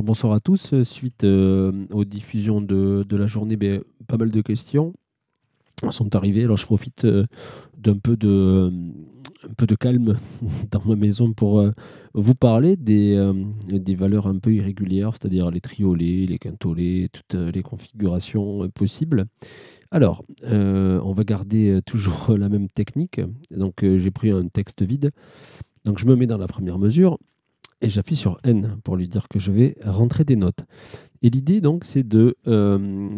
Bonsoir à tous. Suite aux diffusions de la journée, pas mal de questions sont arrivées. Alors je profite d'un un peu de calme dans ma maison pour vous parler des valeurs un peu irrégulières, c'est-à-dire les triolets, les quintolets, toutes les configurations possibles. Alors, on va garder toujours la même technique. Donc j'ai pris un texte vide. Donc je me mets dans la première mesure. Et j'appuie sur N pour lui dire que je vais rentrer des notes. Et l'idée, donc, c'est de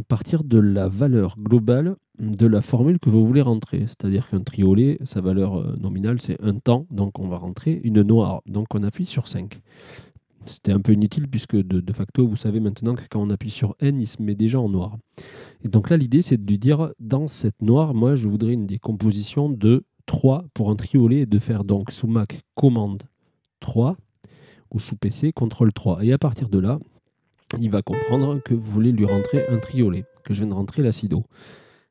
partir de la valeur globale de la formule que vous voulez rentrer. C'est-à-dire qu'un triolet, sa valeur nominale, c'est un temps. Donc, on va rentrer une noire. Donc, on appuie sur 5. C'était un peu inutile puisque de facto, vous savez maintenant que quand on appuie sur N, il se met déjà en noir. Et donc là, l'idée, c'est de lui dire, dans cette noire, moi, je voudrais une décomposition de 3 pour un triolet et de faire donc sous Mac commande 3 ou sous PC, CTRL 3. Et à partir de là, il va comprendre que vous voulez lui rentrer un triolet, que je viens de rentrer l'acido.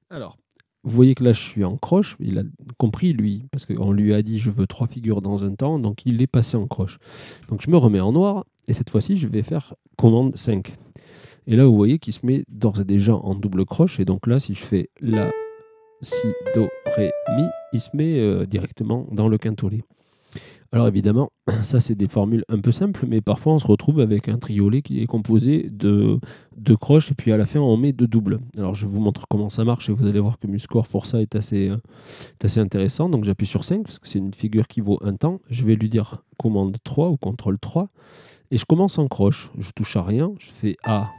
Alors, vous voyez que là, je suis en croche. Il a compris, lui, parce qu'on lui a dit je veux 3 figures dans un temps, donc il est passé en croche. Donc je me remets en noir, et cette fois-ci, je vais faire commande 5. Et là, vous voyez qu'il se met d'ores et déjà en double croche. Et donc là, si je fais La, Si, Do, Ré, Mi, il se met directement dans le quintolet. Alors évidemment, ça c'est des formules un peu simples, mais parfois on se retrouve avec un triolet qui est composé de deux croches et puis à la fin on met deux doubles. Alors je vous montre comment ça marche et vous allez voir que Muscore pour ça est assez intéressant. Donc j'appuie sur 5 parce que c'est une figure qui vaut un temps. Je vais lui dire commande 3 ou contrôle 3 et je commence en croche. Je touche à rien, je fais A,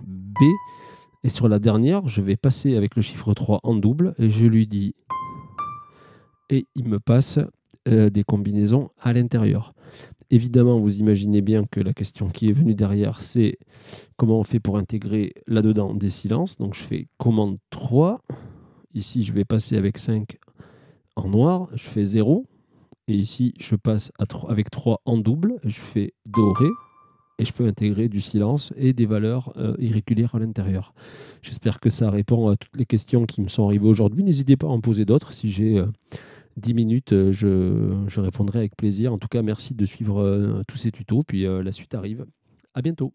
B et sur la dernière je vais passer avec le chiffre 3 en double et je lui dis et il me passe des combinaisons à l'intérieur. Évidemment, vous imaginez bien que la question qui est venue derrière, c'est comment on fait pour intégrer là-dedans des silences. Donc je fais commande 3. Ici, je vais passer avec 5 en noir. Je fais 0. Et ici, je passe avec 3 en double. Je fais Do, Ré. Et je peux intégrer du silence et des valeurs irrégulières à l'intérieur. J'espère que ça répond à toutes les questions qui me sont arrivées aujourd'hui. N'hésitez pas à en poser d'autres si j'ai 10 minutes, je répondrai avec plaisir. En tout cas, merci de suivre tous ces tutos. Puis la suite arrive. À bientôt.